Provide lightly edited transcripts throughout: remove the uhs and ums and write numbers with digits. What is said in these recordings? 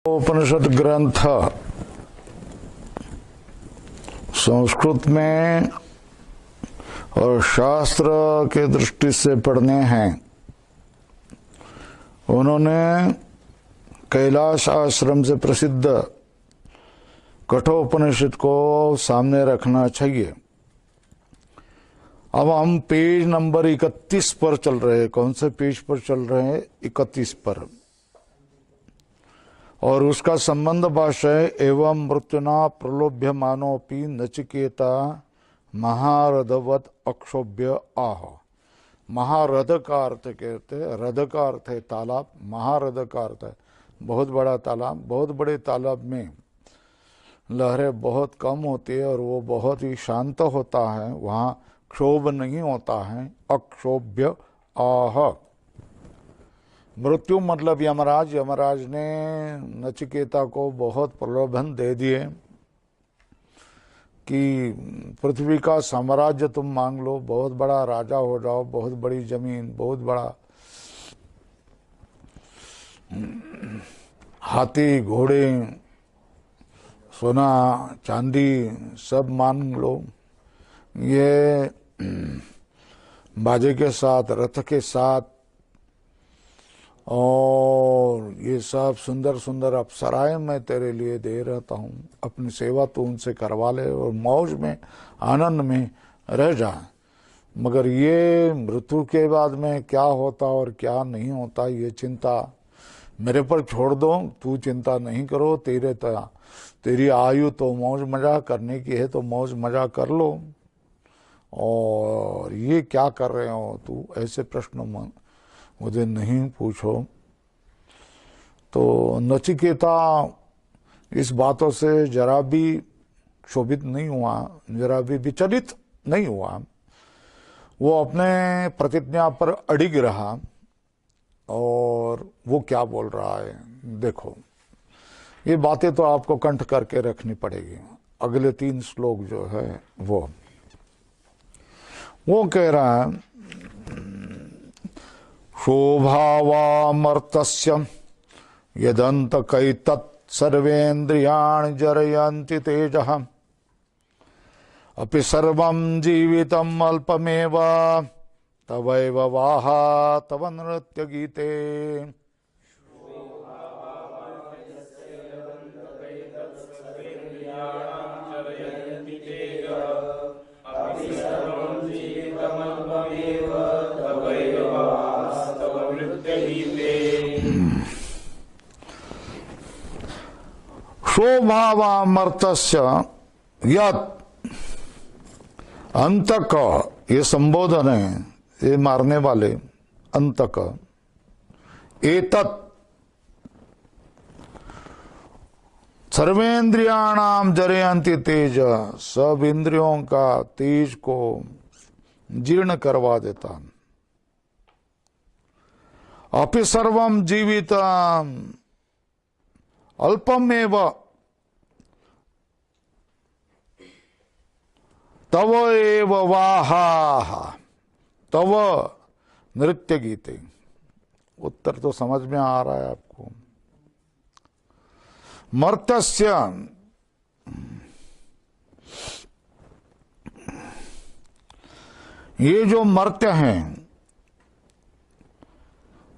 उपनिषद ग्रंथ संस्कृत में और शास्त्र के दृष्टि से पढ़ने हैं। उन्होंने कैलाश आश्रम से प्रसिद्ध कठोपनिषद को सामने रखना चाहिए। अब हम पेज नंबर 31 पर चल रहे हैं। कौन से पेज पर चल रहे हैं? 31 पर। और उसका संबंध भाष्य है, एवं मृत्युना प्रलोभ्य मानोपि नचिकेता महारथवत अक्षोभ्य आह। महारथ का अर्थ कहते हैं, रथ का अर्थ है तालाब, महारथ का अर्थ है बहुत बड़ा तालाब। बहुत बड़े तालाब में लहरें बहुत कम होती है और वो बहुत ही शांत होता है, वहाँ क्षोभ नहीं होता है। अक्षोभ्य आह। मृत्यु मतलब यमराज। यमराज ने नचिकेता को बहुत प्रलोभन दे दिए कि पृथ्वी का साम्राज्य तुम मांग लो, बहुत बड़ा राजा हो जाओ, बहुत बड़ी जमीन, बहुत बड़ा हाथी घोड़े सोना चांदी सब मांग लो। ये बाजे के साथ, रथ के साथ, और ये सब सुंदर सुंदर अप्सराएं मैं तेरे लिए दे रहता हूँ। अपनी सेवा तो उनसे करवा ले और मौज में आनंद में रह जा। मगर ये मृत्यु के बाद में क्या होता और क्या नहीं होता, ये चिंता मेरे पर छोड़ दो। तू चिंता नहीं करो। तेरी आयु तो मौज मजा करने की है, तो मौज मजा कर लो। और ये क्या कर रहे हो तू, ऐसे प्रश्न मुझे नहीं पूछो। तो नचिकेता इस बातों से जरा भी क्षोभित नहीं हुआ, जरा भी विचलित नहीं हुआ। वो अपने प्रतिज्ञा पर अडिग रहा। और वो क्या बोल रहा है देखो, ये बातें तो आपको कंठ करके रखनी पड़ेगी। अगले 3 श्लोक जो है वो कह रहा है, शोभावामर्तस्य यदन्तकैतत् सर्वेन्द्रियाणि जरयन्ति तेजः अपि सर्वं जीवितम् अल्पमेव तवैव वाह तव नृत्य गीते। शोभावामर्तस्य यत् अंतक, ये संबोधन है, ये मारने वाले अंतक। एतत् सर्वेन्द्रियाणाम जरयन्ति तेज, सब इंद्रियों का तेज को जीर्ण करवा देता। अपि सर्वम जीवितम अल्पमेव तव एव वाहा तव नृत्य गीते। उत्तर तो समझ में आ रहा है आपको। मर्त्य, ये जो मर्त्य हैं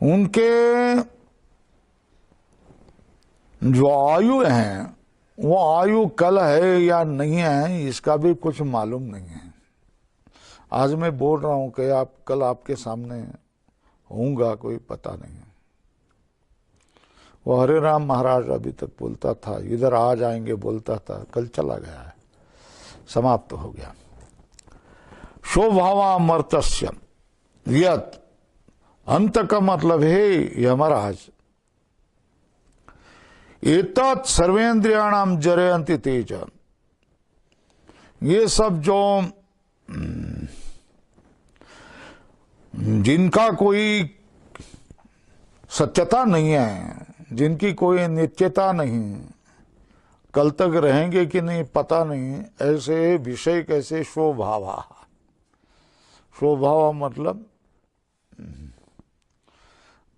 उनके जो आयु है, वो आयु कल है या नहीं है इसका भी कुछ मालूम नहीं है। आज मैं बोल रहा हूं कि आप कल आपके सामने होऊंगा, कोई पता नहीं है। वो हरे राम महाराज अभी तक बोलता था, इधर आ जाएंगे बोलता था, कल चला गया है, समाप्त हो गया। शोभावामर्तस्य यत्, अंत का मतलब है यमराज। एतत् सर्वेन्द्रियाणाम जरयन्ति तेज, ये सब जो जिनका कोई सत्यता नहीं है, जिनकी कोई नित्यता नहीं, कल तक रहेंगे कि नहीं पता नहीं, ऐसे विषय कैसे शोभावा। शोभावा मतलब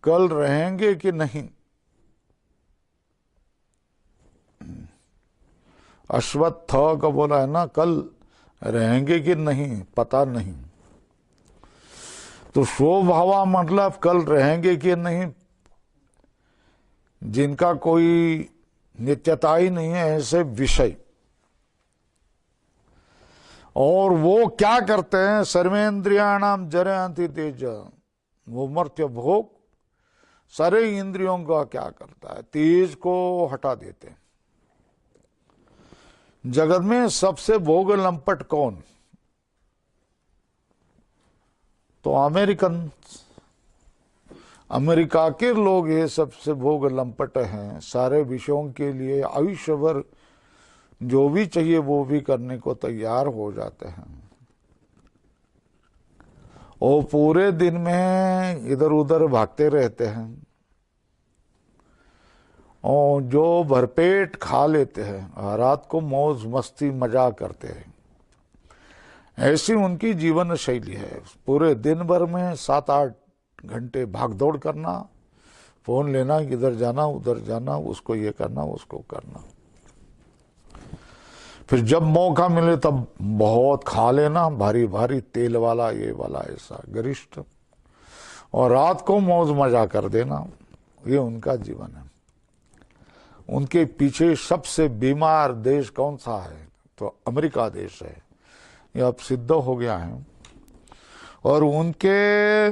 कल रहेंगे कि नहीं, अश्वत्थ का बोला है ना, कल रहेंगे कि नहीं पता नहीं। तो स्वभावा मतलब कल रहेंगे कि नहीं, जिनका कोई नित्यता ही नहीं है, ऐसे विषय। और वो क्या करते हैं, सर्वेन्द्रियाणाम जरयन्ति तेज, वो मर्त्य भोग सारे इंद्रियों का क्या करता है, तेज को हटा देते हैं। जगत में सबसे भोग लंपट कौन? तो अमेरिका के लोग ये सबसे भोग लंपट हैं। सारे विषयों के लिए आयुष्य भर जो भी चाहिए वो भी करने को तैयार हो जाते हैं। और पूरे दिन में इधर उधर भागते रहते हैं और जो भरपेट खा लेते हैं, रात को मौज मस्ती मजा करते हैं। ऐसी उनकी जीवन शैली है। पूरे दिन भर में 7-8 घंटे भागदौड़ करना, फोन लेना, इधर जाना उधर जाना, उसको ये करना उसको करना। फिर जब मौका मिले तब बहुत खा लेना, भारी भारी तेल वाला ये वाला ऐसा गरिष्ठ, और रात को मौज मजा कर देना। ये उनका जीवन है। उनके पीछे सबसे बीमार देश कौन सा है? तो अमेरिका देश है। ये अब सिद्ध हो गया है। और उनके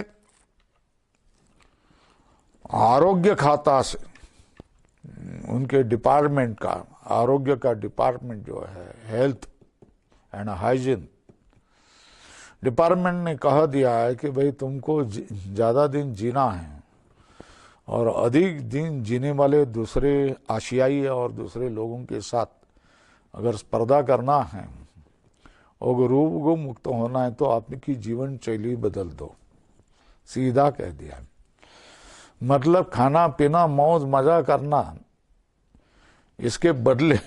आरोग्य खाता से, उनके डिपार्टमेंट का, आरोग्य का डिपार्टमेंट जो है, हेल्थ एंड हाइजीन डिपार्टमेंट ने कह दिया है कि भाई तुमको ज्यादा दिन जीना है और अधिक दिन जीने वाले दूसरे आशियाई और दूसरे लोगों के साथ अगर स्पर्धा करना है और रोग मुक्त होना है तो आपकी जीवन शैली बदल दो। सीधा कह दिया। मतलब खाना पीना मौज मजा करना, इसके बदले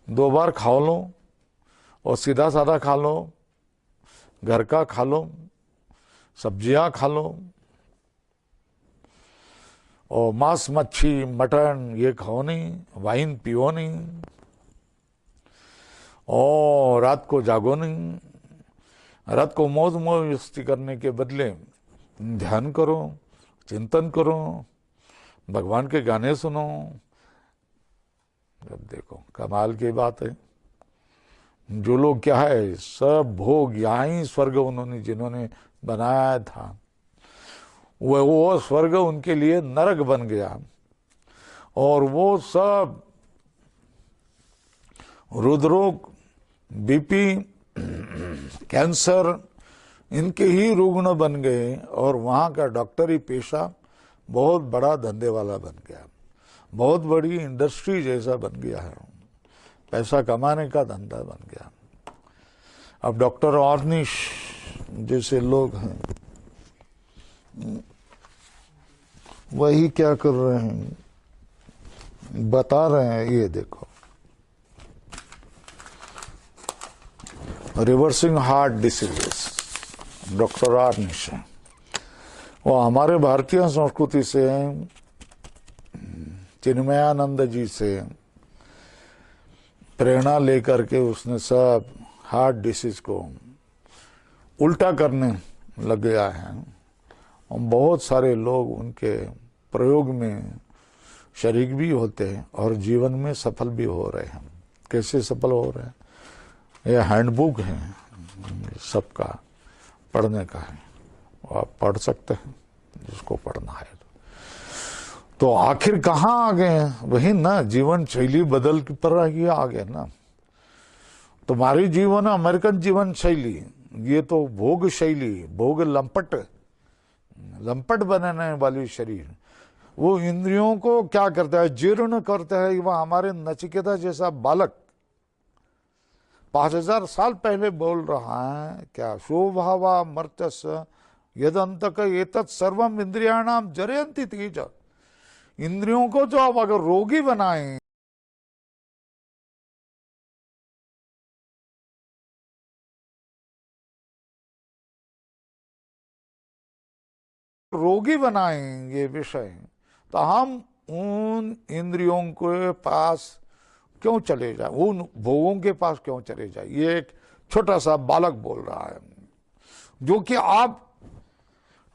2 बार खा लो और सीधा साधा खा लो, घर का खा लो, सब्जियां खा लो, और मांस मच्छी मटन ये खाओ नहीं, वाइन पियो नहीं, और रात को जागो नहीं। रात को मौज मस्ती करने के बदले ध्यान करो, चिंतन करो, भगवान के गाने सुनो। जब देखो कमाल की बात है। जो लोग क्या है, सब भोग यहाँ ही स्वर्ग उन्होंने जिन्होंने बनाया था, वो स्वर्ग उनके लिए नरक बन गया। और वो सब हृदरोग, बीपी, कैंसर, इनके ही रुग्ण बन गए। और वहाँ का डॉक्टरी पेशा बहुत बड़ा धंधे वाला बन गया, बहुत बड़ी इंडस्ट्री जैसा बन गया है, पैसा कमाने का धंधा बन गया। अब डॉक्टर ऑर्निश जैसे लोग हैं, वही क्या कर रहे हैं, बता रहे हैं, ये देखो, रिवर्सिंग हार्ट डिसीजेस, डॉक्टर ऑर्निश है। वो हमारे भारतीय संस्कृति से, चिन्मयानंद जी से प्रेरणा लेकर के उसने सब हार्ट डिसीज को उल्टा करने लग गया है। और बहुत सारे लोग उनके प्रयोग में शरीक भी होते हैं और जीवन में सफल भी हो रहे हैं। कैसे सफल हो रहे हैं? यह हैंडबुक है सबका, पढ़ने का है, आप पढ़ सकते हैं जिसको पढ़ना है। तो आखिर कहाँ आ गए? वही ना, जीवन शैली बदल पर आ गए ना। तुम्हारी जीवन, अमेरिकन जीवन शैली, ये तो भोग शैली, भोग लंपट बनाने वाली शरीर, वो इंद्रियों को क्या करता है, जीर्ण करता है। वह हमारे नचिकेता जैसा बालक 5000 साल पहले बोल रहा है, क्या शोभावा मर्त्यस यदंतक एतत् सर्वम इंद्रियाणाम जरयन्ति तेज। इंद्रियों को जो आप अगर रोगी बनाएं, रोगी बनाएं ये विषय, तो हम उन इंद्रियों के पास क्यों चले जाए, उन भोगों के पास क्यों चले जाए। ये एक छोटा सा बालक बोल रहा है, जो कि आप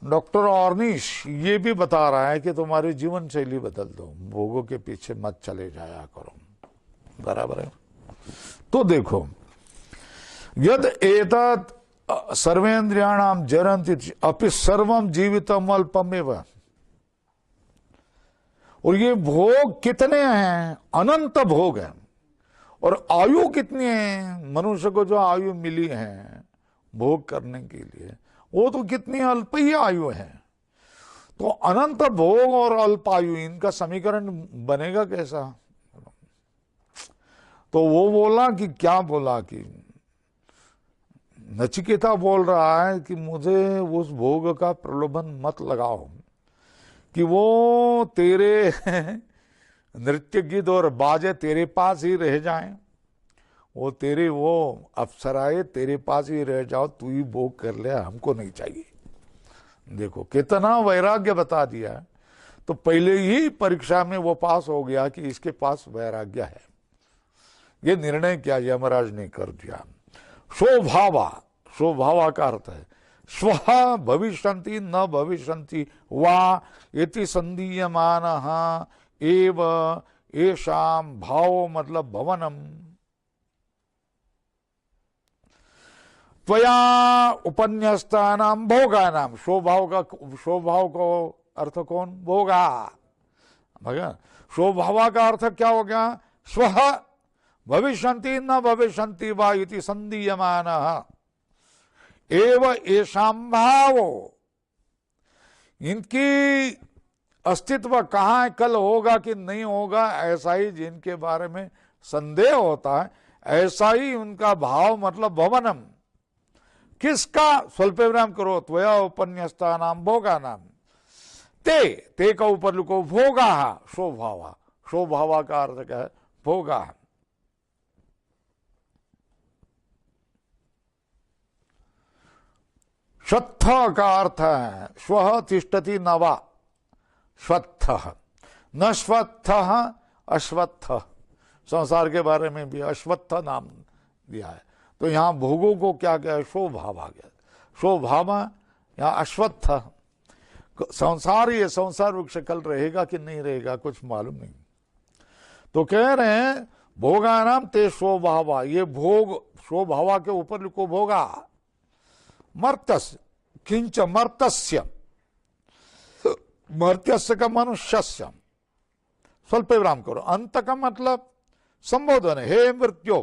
डॉक्टर ऑर्निश ये भी बता रहा है कि तुम्हारी जीवन शैली बदल दो, भोगों के पीछे मत चले जाया करो। बराबर है। तो देखो, यद एतत् सर्वेन्द्रियाणाम जरन्ति अपि सर्वम जीवितम अल्पमेव। और ये भोग कितने हैं, अनंत भोग हैं। और आयु कितनी है, मनुष्य को जो आयु मिली है भोग करने के लिए, वो तो कितनी अल्प ही आयु है। तो अनंत भोग और अल्प आयु, इनका समीकरण बनेगा कैसा। तो वो बोला कि क्या बोला कि नचिकेता बोल रहा है कि मुझे उस भोग का प्रलोभन मत लगाओ कि वो तेरे नृत्य गीत और बाजे तेरे पास ही रह जाएं, वो तेरे वो अप्सराएं तेरे पास ही रह जाओ, तू ही भोग कर ले, हमको नहीं चाहिए। देखो कितना वैराग्य बता दिया। तो पहले ही परीक्षा में वो पास हो गया कि इसके पास वैराग्य है। ये निर्णय क्या यमराज ने कर दिया। स्वभावा, स्वभावा का अर्थ है स्वः भविष्यन्ति न भविष्यन्ति वा इति संदीयमानः एव येषां भावो मतलब भवनम त्वया उपन्यस्तानाम भोगानाम। स्वभाव को अर्थ कौन, भोगा। भगवान स्वभावा का अर्थ क्या हो गया, स्वः भविष्यन्ति न भविष्यन्ति वा इति संदीयमानः एव येषां भावो। इनकी अस्तित्व कहाँ है, कल होगा कि नहीं होगा, ऐसा ही जिनके बारे में संदेह होता है, ऐसा ही उनका भाव मतलब भवनम। किसका, स्वल्प विराम करो, त्वया उपन्यस्ता नाम भोगा नाम, ते का ऊपर लिखो भोगा, स्वभावा। स्वभावा का अर्थ क्या है, भोगा। श्वत्थ का अर्थ है स्वः तिष्ठति नवा, श्वत्थ न श्वत्थ अश्वत्थ। संसार के बारे में भी अश्वत्थ नाम दिया है। तो यहाँ भोगों को क्या क्या है, स्वभाव आ गया। स्वभाव यहाँ अश्वत्थ। संसार, ये संसार वृक्ष कल रहेगा कि नहीं रहेगा कुछ मालूम नहीं। तो कह रहे हैं भोगा नाम ते स्वभावा, ये भोग स्वभावा के ऊपर लिखो भोगा। मर्त्यस्य किंच मर्त्यस्य, मर्त्यस्य का मनुष्यस्य, स्वल्प विराम करो, अंत का मतलब संबोधन है, हे मृत्यो,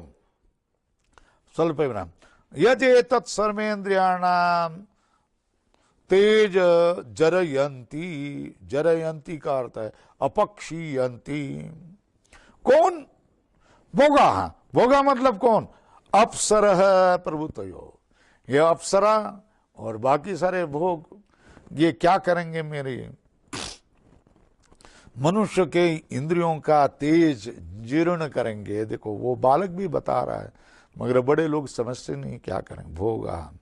स्वल्प विराम। यदि तत् सर्वेन्द्रियाणाम तेज जरयंती, जरयंती का अर्थ है अपक्षीयंती। कौन, भोगा। भोगा मतलब कौन, अप्सरः प्रभुतयो। ये अप्सरा और बाकी सारे भोग ये क्या करेंगे, मेरे मनुष्य के इंद्रियों का तेज जीर्ण करेंगे। देखो वो बालक भी बता रहा है, मगर बड़े लोग समझते नहीं क्या करें। भोगा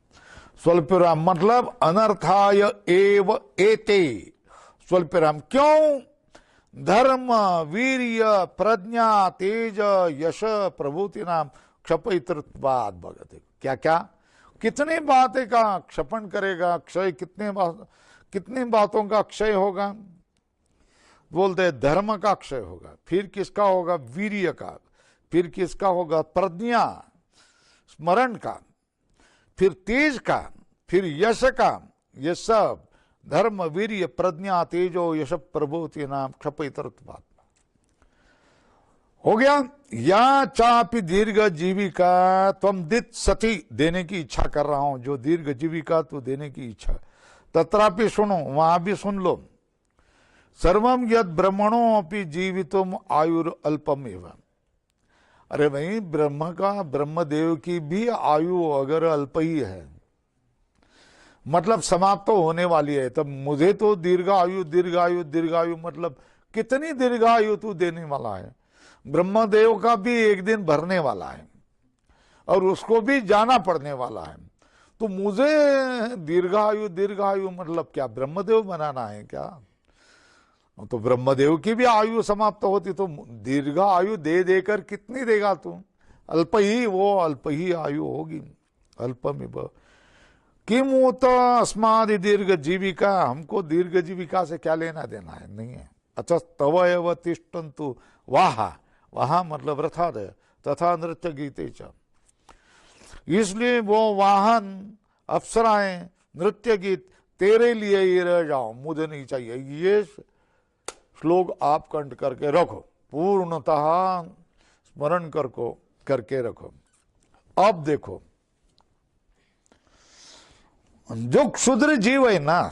स्वल्पराम मतलब अनर्थाय एव एते। स्वल्पराम क्यों, धर्म वीर्य प्रज्ञा तेज यश प्रभूति नाम क्षपयितृत्वात् भगते। क्या क्या, कितने बातें का क्षपण करेगा, क्षय कितने बातों का क्षय होगा। बोलते धर्म का क्षय होगा, फिर किसका होगा, वीर्य का, फिर किसका होगा, प्रज्ञा स्मरण का, फिर तेज का, फिर यश का। ये सब धर्म वीर्य प्रज्ञा तेजो यश प्रभुति नाम क्षपयितृत्वात् हो गया। या चापि दीर्घ जीविका त्वम दित सती, देने की इच्छा कर रहा हूं, जो दीर्घ जीविका तो देने की इच्छा। तत्रापि सुनो, वहां भी सुन लो। सर्वम यद ब्रह्मणो अपि जीवितुम आयुर अल्पम एव। अरे भाई ब्रह्म का, ब्रह्मदेव की भी आयु अगर अल्प ही है, मतलब समाप्त तो होने वाली है, तब मुझे तो दीर्घायु दीर्घायु दीर्घायु मतलब कितनी दीर्घायु तू देने वाला है। ब्रह्मदेव का भी एक दिन भरने वाला है और उसको भी जाना पड़ने वाला है। तो मुझे दीर्घायु दीर्घायु मतलब क्या ब्रह्मदेव बनाना है क्या। तो ब्रह्मदेव की भी आयु समाप्त होती, तो दीर्घ आयु दे देकर कितनी देगा तू? अल्प ही, वो अल्प ही आयु होगी। अल्पमिव किम उत अस्मादि दीर्घ जीविका, हमको दीर्घ जीविका से क्या लेना देना है, नहीं है। अच्छा, तव एव तिष्ठन्तु वाह, वाह मतलब रथाद तथा नृत्य गीते च, इसलिए वो वाहन अप्सराएं नृत्य गीत तेरे लिए ही रह जाओ, मुझे नहीं चाहिए। ये श्लोक आप कंठ करके रखो, पूर्णतः स्मरण करके रखो। अब देखो, जो क्षुद्र जीव है ना,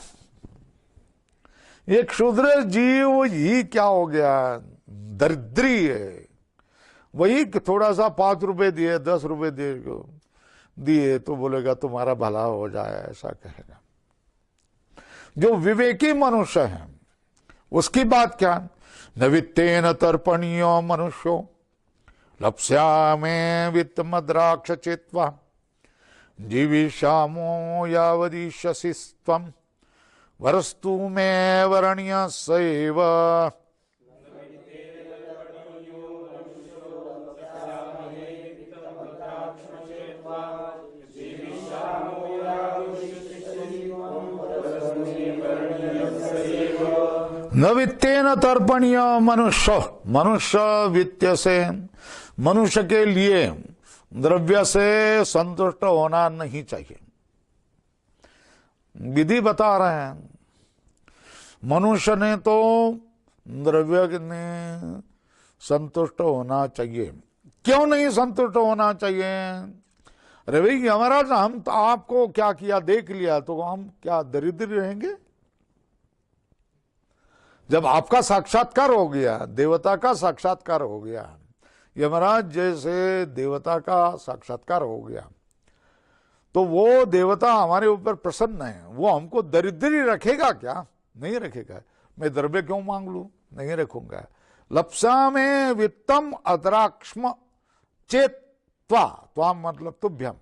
ये क्षुद्र जीव ही क्या हो गया, दरिद्री है। वही थोड़ा सा 5 रुपए दिए, 10 रुपए दिए तो बोलेगा तुम्हारा भला हो जाए, ऐसा कहेगा। जो विवेकी मनुष्य है उसकी बात क्या, न वित्तेन तर्पणीयो मनुष्यो लप्स्यामे वित्त मद्राक्ष चित्वा जीविष्यामो यावदिष्यसि त्वं वरस्तु मे वरणीय सैव। न वित्तेन तर्पणीय मनुष्य, मनुष्य वित्त से, मनुष्य के लिए द्रव्य से संतुष्ट होना नहीं चाहिए। विधि बता रहे हैं, मनुष्य ने तो द्रव्य ने संतुष्ट होना चाहिए। क्यों नहीं संतुष्ट होना चाहिए? अरे भाई महाराज, हम तो आपको क्या किया देख लिया तो हम क्या दरिद्र रहेंगे? जब आपका साक्षात्कार हो गया, देवता का साक्षात्कार हो गया, यमराज जैसे देवता का साक्षात्कार हो गया, तो वो देवता हमारे ऊपर प्रसन्न है। वो हमको दरिद्री रखेगा क्या? नहीं रखेगा। मैं द्रव्य क्यों मांग लूं? नहीं रखूंगा। लप्सा में वित्तम अद्राक्ष्म चेत त्वा, त्वाम मतलब तुभ्यम,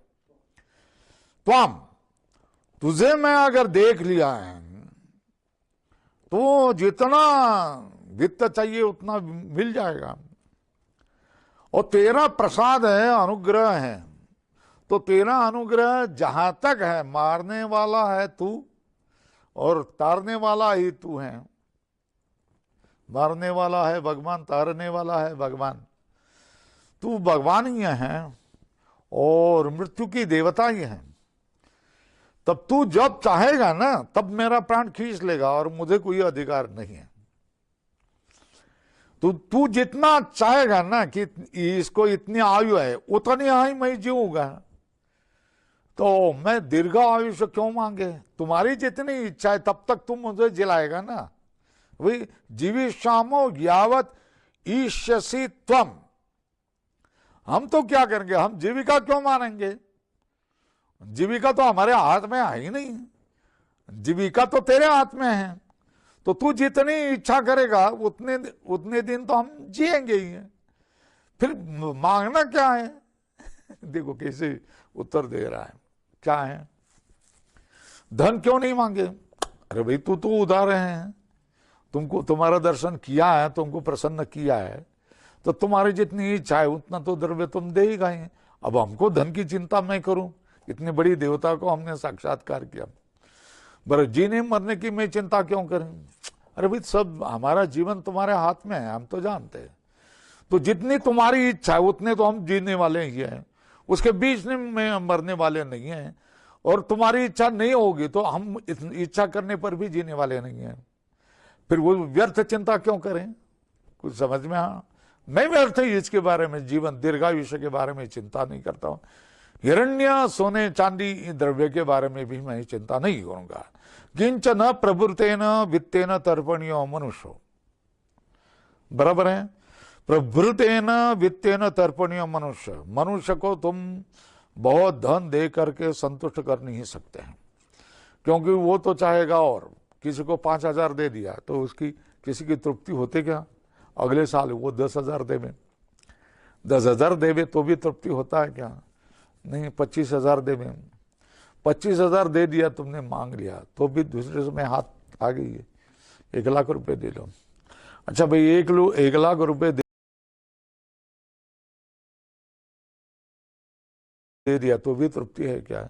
त्वाम तुझे मैं अगर देख लिया है तो जितना वित्त चाहिए उतना मिल जाएगा। और तेरा प्रसाद है, अनुग्रह है, तो तेरा अनुग्रह जहां तक है, मारने वाला है तू और तारने वाला ही तू है। मारने वाला है भगवान, तारने वाला है भगवान। तू भगवान ही है और मृत्यु की देवता ही है। तब तू जब चाहेगा ना तब मेरा प्राण खींच लेगा और मुझे कोई अधिकार नहीं है। तू जितना चाहेगा ना कि इसको इतनी आयु है, उतनी आयु मैं जीऊंगा, तो मैं दीर्घ आयुष्य क्यों मांगे? तुम्हारी जितनी इच्छा है तब तक तुम मुझे जिलाएगा ना। वही जीविष्यामो यावत ईष्यसि त्वम। हम तो क्या करेंगे? हम जीविका क्यों मानेंगे? जीविका तो हमारे हाथ में है ही नहीं। जीविका तो तेरे हाथ में है। तो तू जितनी इच्छा करेगा उतने दिन तो हम जिएंगे ही हैं। फिर मांगना क्या है? देखो कैसे उत्तर दे रहा है। क्या है? धन क्यों नहीं मांगे? अरे भाई तू तो उदार है, तुमको तुम्हारा दर्शन किया है, तुमको प्रसन्न किया है, तो तुम्हारी जितनी इच्छा है उतना तो द्रव्य तुम दे ही गए। अब हमको धन की चिंता मैं करूं? इतनी बड़ी देवता को हमने साक्षात्कार किया, बरं जीने मरने की मैं चिंता क्यों करें? अरे भाई सब हमारा जीवन तुम्हारे हाथ में है, हम तो जानते हैं। तो जितनी तुम्हारी इच्छा है उतने तो हम जीने वाले ही हैं, उसके बीच में मरने वाले नहीं हैं। और तुम्हारी इच्छा नहीं होगी तो हम इच्छा करने पर भी जीने वाले नहीं हैं। फिर वो व्यर्थ चिंता क्यों करें? कुछ समझ में हाँ, मैं व्यर्थ ही इसके बारे में, जीवन दीर्घायुष्य के बारे में चिंता नहीं करता हूं। हिरण्य सोने चांदी द्रव्य के बारे में भी मैं चिंता नहीं करूंगा। किंच न प्रभुतेन वित्तेन तर्पणीयो मनुष्यो, बराबर है। प्रभृतेन वित्तेन तर्पणीय मनुष्य, मनुष्य को तुम बहुत धन दे करके संतुष्ट कर नहीं सकते हैं, क्योंकि वो तो चाहेगा। और किसी को 5,000 दे दिया तो उसकी किसी की तृप्ति होती क्या? अगले साल वो 10,000 देवे, 10,000 देवे तो भी तृप्ति होता है क्या? नहीं। 25,000 देवे, 25,000 दे दिया तुमने, मांग लिया तो भी दूसरे समय हाथ आ गई है, 1 लाख रुपए दे लो, अच्छा भाई 1 लाख रुपए दे दिया तो भी तृप्ति है क्या?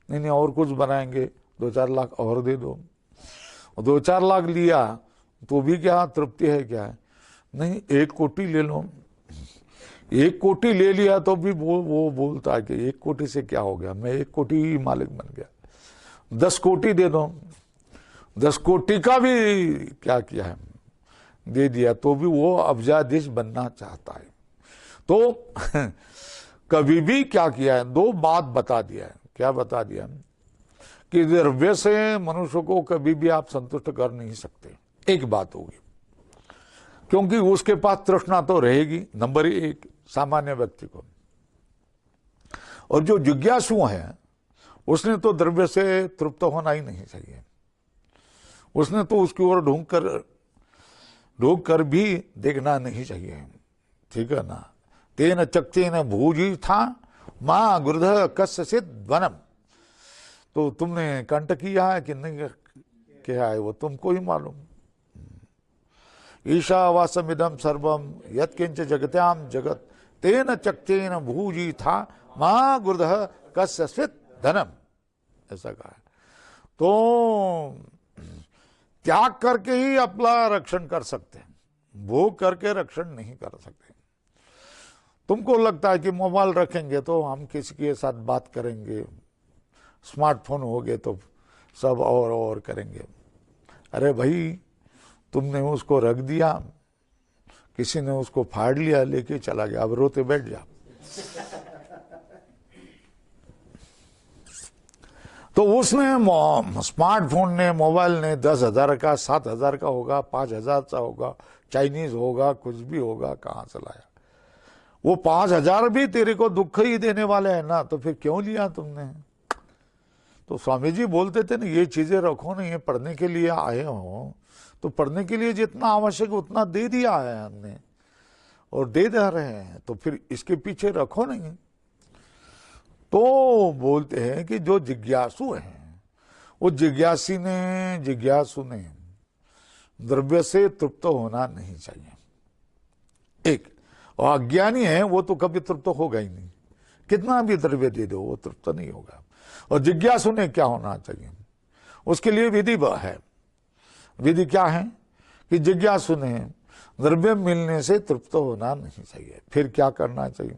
नहीं नहीं, और कुछ बनाएंगे, 2-4 लाख और दे दो। और 2-4 लाख लिया तो भी क्या तृप्ति है क्या? नहीं, 1 कोटी ले लो। 1 कोटी ले लिया तो भी वो बोलता है कि 1 कोटी से क्या हो गया, मैं 1 कोटी ही मालिक बन गया। 10 कोटी दे दो, 10 कोटी का भी क्या किया है, दे दिया तो भी वो अब्जाधीश बनना चाहता है। तो कभी भी क्या किया है, 2 बात बता दिया है। क्या बता दिया कि द्रव्य से मनुष्य को कभी भी आप संतुष्ट कर नहीं सकते। एक बात होगी, क्योंकि उसके पास तृष्णा तो रहेगी, नंबर 1 सामान्य व्यक्ति को। और जो जिज्ञासु है उसने तो द्रव्य से तृप्त होना ही नहीं चाहिए, उसने तो उसकी ओर ढूंढ कर भी देखना नहीं चाहिए, ठीक है ना। तेन चक्तेन भूजी था माँ गुरुध कस्य वनम। तो तुमने कंठ किया है कि नहीं किया है वो तुमको ही मालूम। ईशावासमिदम सर्वम यत्किंच जगत्याम जगत तेन चक्तेन भूजी था माँ गुरुध कस्य धनम, ऐसा कहा है। तो त्याग करके ही अपना रक्षण कर सकते हैं, भोग करके रक्षण नहीं कर सकते। तुमको लगता है कि मोबाइल रखेंगे तो हम किसी के साथ बात करेंगे, स्मार्टफोन हो गए तो सब और करेंगे। अरे भाई, तुमने उसको रख दिया, किसी ने उसको फाड़ लिया, लेके चला गया, अब रोते बैठ जा। तो उसने स्मार्टफोन ने, मोबाइल ने 10,000 का, 7,000 का होगा, 5,000 का होगा, चाइनीज होगा, कुछ भी होगा, कहाँ से लाया? वो 5,000 भी तेरे को दुख ही देने वाले हैं ना, तो फिर क्यों लिया तुमने? तो स्वामी जी बोलते थे ना, ये चीजें रखो नहीं, ये पढ़ने के लिए आए हो तो पढ़ने के लिए जितना आवश्यक उतना दे दिया है हमने और दे रहे हैं, तो फिर इसके पीछे रखो नहीं। तो बोलते हैं कि जो जिज्ञासु हैं, वो जिज्ञासु ने द्रव्य से तृप्त होना नहीं चाहिए। एक, और अज्ञानी है वो तो कभी तृप्त होगा ही नहीं, कितना भी द्रव्य दे दो वो तृप्त नहीं होगा। और जिज्ञासु ने क्या होना चाहिए, उसके लिए विधि है। विधि क्या है कि जिज्ञासु ने द्रव्य मिलने से तृप्त होना नहीं चाहिए। फिर क्या करना चाहिए?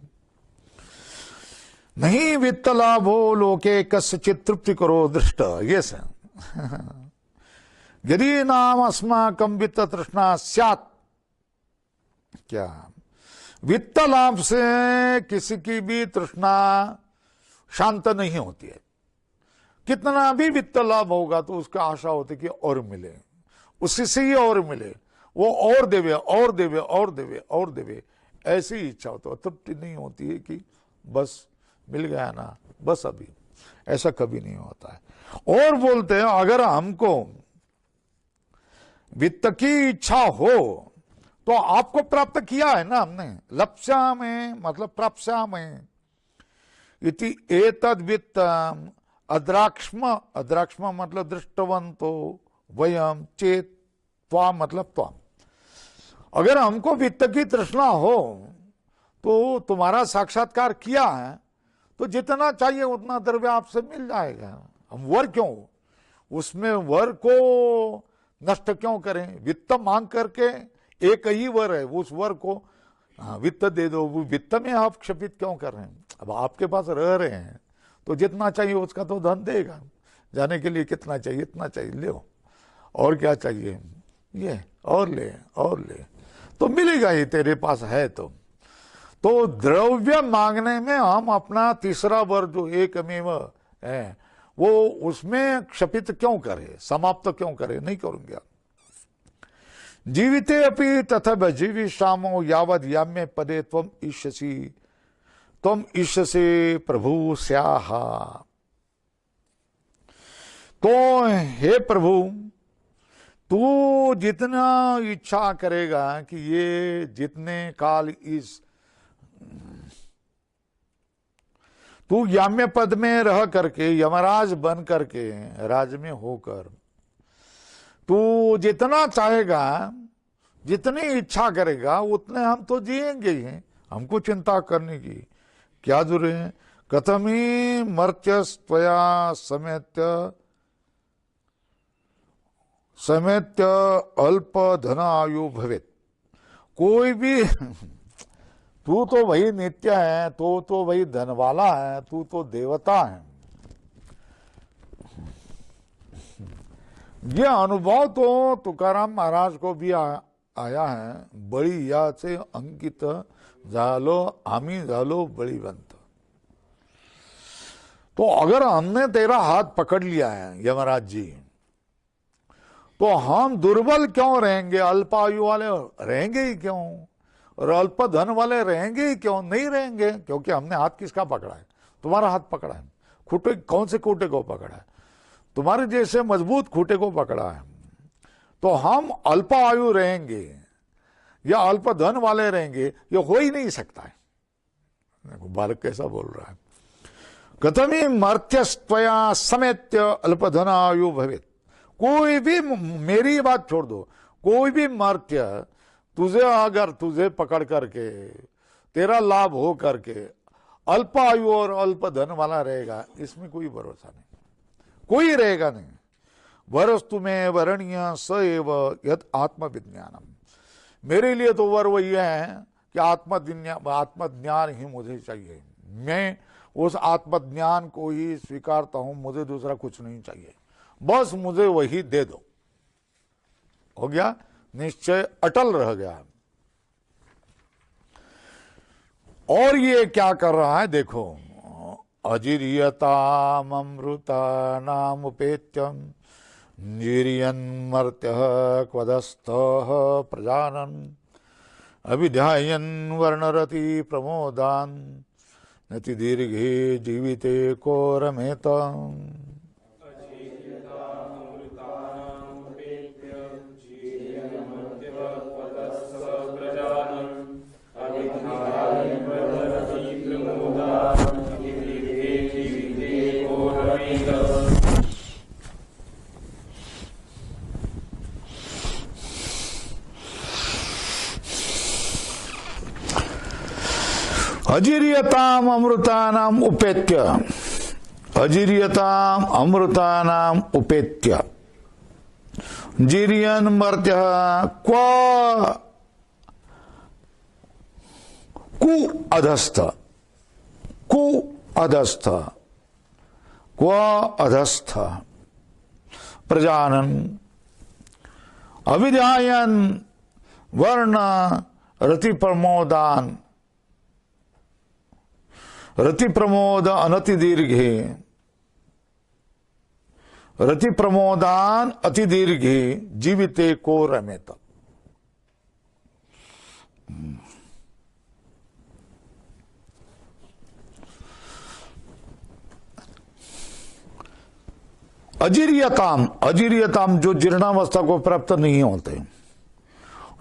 नहीं वित्त लाभो लोके कस्यचित् तृप्ति करो दृष्ट, ये से यदि नाम अस्माकं वित्त तृष्णा स्यात्। क्या वित्त लाभ से किसी की भी तृष्णा शांत नहीं होती है। कितना भी वित्त लाभ होगा तो उसका आशा होती कि और मिले, उसी से ही और मिले, वो और देवे और देवे और देवे और देवे, ऐसी इच्छा होती है। तृप्ति नहीं होती है कि बस मिल गया ना, बस अभी, ऐसा कभी नहीं होता है। और बोलते हैं अगर हमको वित्त की इच्छा हो तो आपको प्राप्त किया है ना हमने, लप्स्या में मतलब प्राप्स्या में इति एतद वित्त अद्राक्ष्म मतलब दृष्टवंतो वयम चेत त्वाम मतलब त्वाम। अगर हमको वित्त की तृष्णा हो तो तुम्हारा साक्षात्कार किया है तो जितना चाहिए उतना द्रव्य आपसे मिल जाएगा। हम वर क्यों, उसमें वर को नष्ट क्यों करें? वित्त मांग करके, एक ही वर है, उस वर को वित्त दे दो, वो वित्त में आप क्षपित क्यों कर रहे हैं? अब आपके पास रह रहे हैं तो जितना चाहिए उसका तो धन देगा। जाने के लिए कितना चाहिए, इतना चाहिए, ले, और क्या चाहिए, ये और ले और ले, तो मिलेगा ही, तेरे पास है तो द्रव्य मांगने में हम अपना तीसरा वर जो एकमेव है वो उसमें क्षपित क्यों करे, समाप्त क्यों करे? नहीं करूंगा। जीविते अपि तथा जीविष्यामो यावद याम्य पदे त्वम ईशसे प्रभु स्याहा। तो हे प्रभु, तू जितना इच्छा करेगा कि ये जितने काल इस तू याम्य पद में रह करके, यमराज बन करके, राज में होकर तू जितना चाहेगा जितनी इच्छा करेगा उतने हम तो जिएंगे ही, हमको चिंता करने की क्या जरूरत है। कथमी मर्त्यस्त्वया समेत्य अल्प धन आयु भवेत। कोई भी तू तो वही नित्य है, तो वही धन वाला है, तू तो देवता है। ये अनुभव तो तुकाराम महाराज को भी आया है। बळी याचे अंकित झालो आम्ही झालो बळीवंत। तो अगर हमने तेरा हाथ पकड़ लिया है यमराज जी, तो हम दुर्बल क्यों रहेंगे? अल्पायु वाले रहेंगे ही क्यों, और अल्प धन वाले रहेंगे ही क्यों? नहीं रहेंगे, क्योंकि हमने हाथ किसका पकड़ा है? तुम्हारा हाथ पकड़ा है। खूटे कौन से खूटे को पकड़ा है? तुम्हारे जैसे मजबूत खूटे को पकड़ा है। तो हम अल्पायु रहेंगे या अल्प धन वाले रहेंगे, ये हो ही नहीं सकता है। देखो बालक कैसा बोल रहा है। कथमी मर्त्यस्त्वया समेत्य अल्पधन आयु भवेत। कोई भी, मेरी बात छोड़ दो, कोई भी मर्त्य तुझे पकड़ करके तेरा लाभ हो करके अल्प आयु और अल्प धन वाला रहेगा, इसमें कोई भरोसा नहीं, कोई रहेगा नहीं। वरस्तु में वरणीय स एव यद आत्मविज्ञानम। मेरे लिए तो वर वही है कि आत्मज्ञान ही मुझे चाहिए। मैं उस आत्मज्ञान को ही स्वीकारता हूं, मुझे दूसरा कुछ नहीं चाहिए, बस मुझे वही दे दो। हो गया, निश्चय अटल रह गया। और ये क्या कर रहा है देखो। अजिरियताम अमृता नाम उपेत्यम निर्यन्मर्त्यः क्वदस्थः प्रजानन् अभिध्यायन् वर्णरति प्रमोदान् नति दीर्घे जीविते को रमेत। अजीर्यताम अमृतानाम उपेत्य, अजीर्यताम अमृतानाम उपेत्य जीर्यन मर्त्य कु अधस्थ क्व अधस्थ प्रजानन अविध्यायन वर्ण रति प्रमोदान रति प्रमोद अनति दीर्घे रति प्रमोदान अति दीर्घे जीविते को रमेत। अजीर्यताम जो जीर्णावस्था को प्राप्त नहीं होते,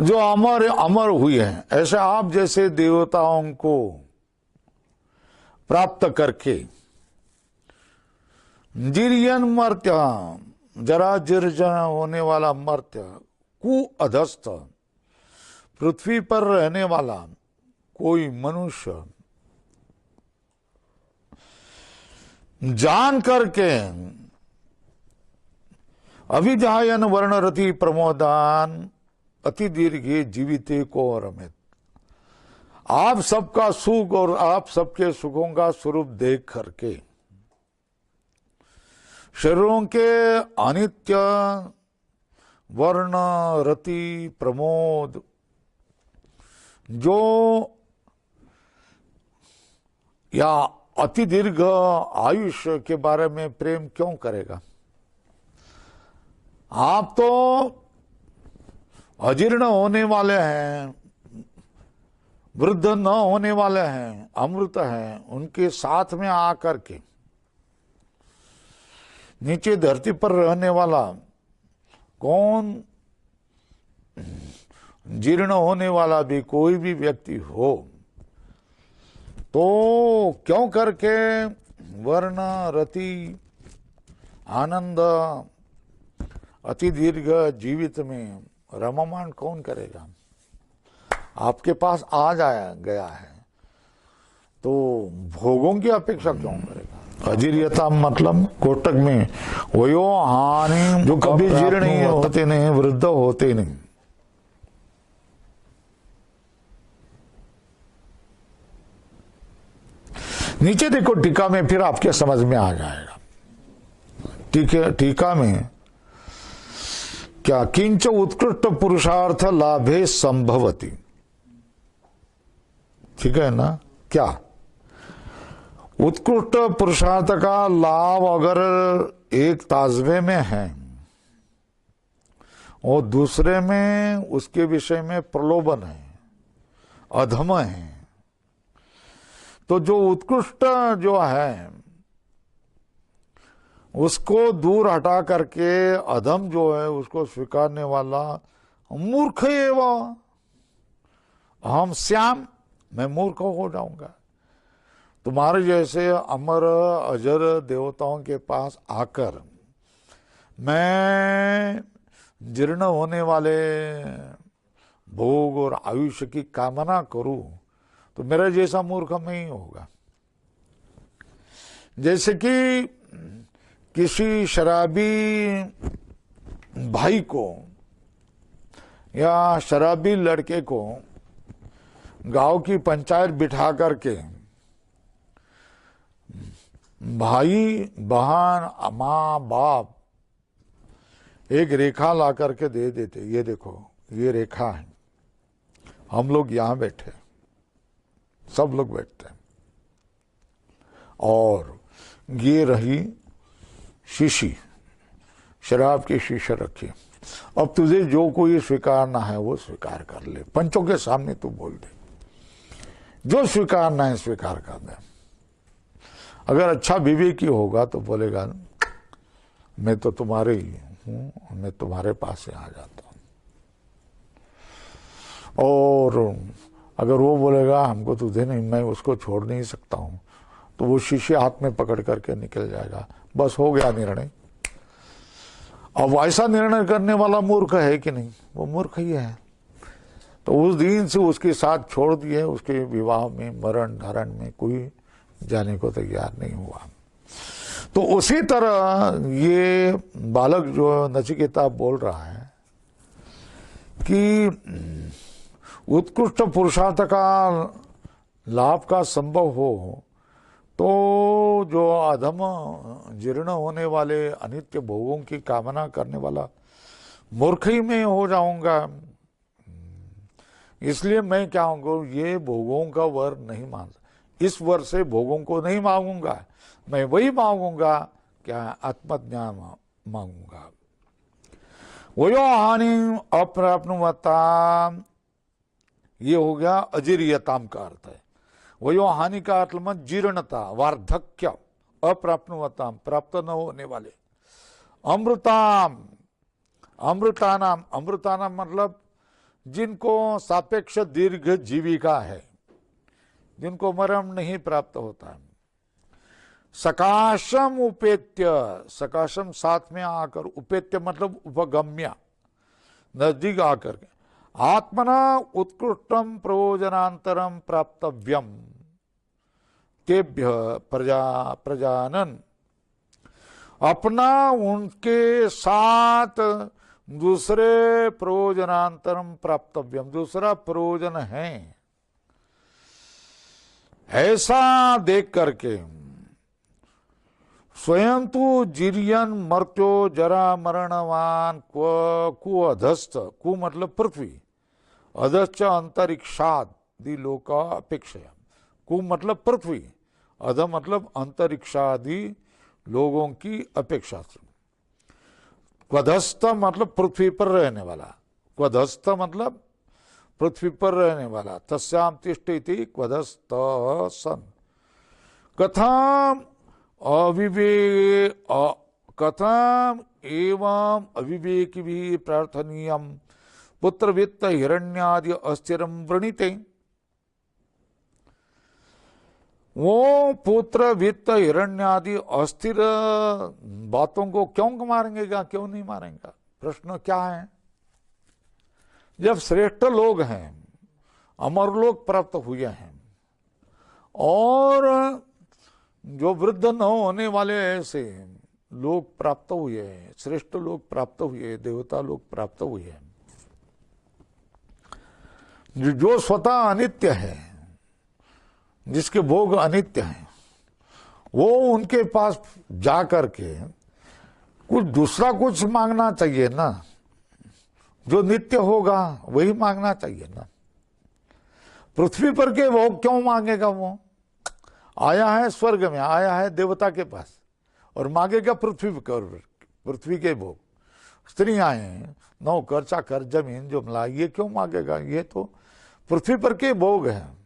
जो अमर हुए हैं, ऐसे आप जैसे देवताओं को प्राप्त करके जीर्यन मर्त्य, जरा जीर्जन होने वाला मर्त्य, कु अधस्थ पृथ्वी पर रहने वाला कोई मनुष्य जान करके अभिध्यायन वर्णरति प्रमोदान अति दीर्घे जीविते को रमेत। आप सबका सुख और आप सबके सुखों का स्वरूप देख करके शरीरों के अनित्य वर्ण रति प्रमोद जो या अति दीर्घ आयुष्य के बारे में प्रेम क्यों करेगा? आप तो अजीर्ण होने वाले हैं, वृद्ध न होने वाले हैं, अमृत हैं, उनके साथ में आकर के नीचे धरती पर रहने वाला कौन, जीर्ण होने वाला भी कोई भी व्यक्ति हो तो क्यों करके वर्ण रति आनंद अति दीर्घ जीवित में रममाण कौन करेगा? आपके पास आ जाया गया है तो भोगों की अपेक्षा क्यों करेगा? अजीर्यता मतलब कोटक में वयो हानि, जो कभी जीर्ण नहीं होते नहीं, वृद्ध होते नहीं। नीचे देखो टीका में, फिर आपके समझ में आ जाएगा। टीका में क्या, किंच उत्कृष्ट पुरुषार्थ लाभे संभवती, ठीक है ना? क्या उत्कृष्ट पुरुषार्थ का लाभ अगर एक ताजबे में है और दूसरे में उसके विषय में प्रलोभन है, अधम है, तो जो उत्कृष्ट जो है उसको दूर हटा करके अधम जो है उसको स्वीकारने वाला मूर्ख है वो। हम श्याम, मैं मूर्ख हो जाऊंगा। तुम्हारे जैसे अमर अजर देवताओं के पास आकर मैं जीर्ण होने वाले भोग और आयुष्य की कामना करूं तो मेरा जैसा मूर्ख नहीं होगा। जैसे कि किसी शराबी भाई को या शराबी लड़के को गांव की पंचायत बिठा करके भाई बहन माँ बाप एक रेखा ला करके दे देते, ये देखो ये रेखा है, हम लोग यहां बैठे, सब लोग बैठते हैं, और ये रही शीशी, शराब की शीशी रखी, अब तुझे जो कोई स्वीकारना है वो स्वीकार कर ले, पंचों के सामने तू बोल दे, जो स्वीकारना है स्वीकार कर दे। अगर अच्छा विवेकी होगा तो बोलेगा मैं तो तुम्हारे ही हूं, मैं तुम्हारे पास से आ जाता हूं। और अगर वो बोलेगा हमको तुझे नहीं, मैं उसको छोड़ नहीं सकता हूं, तो वो शीशे हाथ में पकड़ करके निकल जाएगा, बस हो गया निर्णय। अब ऐसा निर्णय करने वाला मूर्ख है कि नहीं? वो मूर्ख ही है। तो उस दिन से उसके साथ छोड़ दिए, उसके विवाह में मरण धारण में कोई जाने को तैयार नहीं हुआ। तो उसी तरह ये बालक जो नचिकेता बोल रहा है कि उत्कृष्ट पुरुषार्थ का लाभ का संभव हो तो जो अधम जीर्ण होने वाले अनित्य भोगों की कामना करने वाला मूर्ख ही में हो जाऊंगा। इसलिए मैं क्या कहूँगा, ये भोगों का वर नहीं मांग, इस वर से भोगों को नहीं मांगूंगा, मैं वही मांगूंगा क्या, आत्मज्ञान मांगूंगा। वयो हानि अप्राप्नुवता, ये हो गया अजीर्यताम का अर्थ है। वयो हानि का अर्थ में जीर्णता, वार्धक्य, अप्राप्नुवताम, प्राप्त न होने वाले। अमृताम, अमृतानाम, अमृतानाम मतलब जिनको सापेक्ष दीर्घ जीविका है, जिनको मरण नहीं प्राप्त होता है। सकाशम उपेत्य, सकाशम साथ में आकर, उपेत्य मतलब उपगम्य, नजदीक आकर के, आत्मना उत्कृष्टम प्रयोजनांतरम प्राप्तव्यम तेभ्य प्रजानन, अपना उनके साथ दूसरे प्रयोजनांतरम प्राप्तव्यम, दूसरा प्रयोजन है ऐसा देख करके स्वयं तो जीरियन मर्त्यो जरा मरणवान कु अधस्थ, कु मतलब पृथ्वी, अधश्च अंतरिक्षादि लोक अपेक्षया, कु मतलब पृथ्वी, अध मतलब अंतरिक्षादि लोगों की अपेक्षा से। क्वधस्थ मतलब पृथ्वी पर रहने वाला, क्वधस्थ मतलब पृथ्वी पर रहने वाला, तस्याम तिष्ठति क्वधस्थ सन। कथम कथम एवं अविवेकी भी प्रार्थनीयम पुत्र वित्त हिरण्यादि अस्थिरम वृणीते। वो पुत्र वित्त हिरण्यादि अस्थिर बातों को क्यों मारेंगे, क्यों नहीं मारेंगे? प्रश्न क्या है? जब श्रेष्ठ लोग हैं, अमरलोक प्राप्त हुए हैं, और जो वृद्ध न होने वाले ऐसे लोग प्राप्त हुए हैं, श्रेष्ठ लोग प्राप्त हुए, देवता लोग प्राप्त हुए हैं, जो स्वतः अनित्य है, जिसके भोग अनित्य हैं, वो उनके पास जा करके कुछ दूसरा कुछ मांगना चाहिए ना। जो नित्य होगा वही मांगना चाहिए ना। पृथ्वी पर के भोग क्यों मांगेगा? वो आया है स्वर्ग में, आया है देवता के पास, और मांगेगा पृथ्वी के भोग। स्त्रियां हैं, नौकर चाकर, जमीन जुमला, ये क्यों मांगेगा? ये तो पृथ्वी पर के भोग हैं।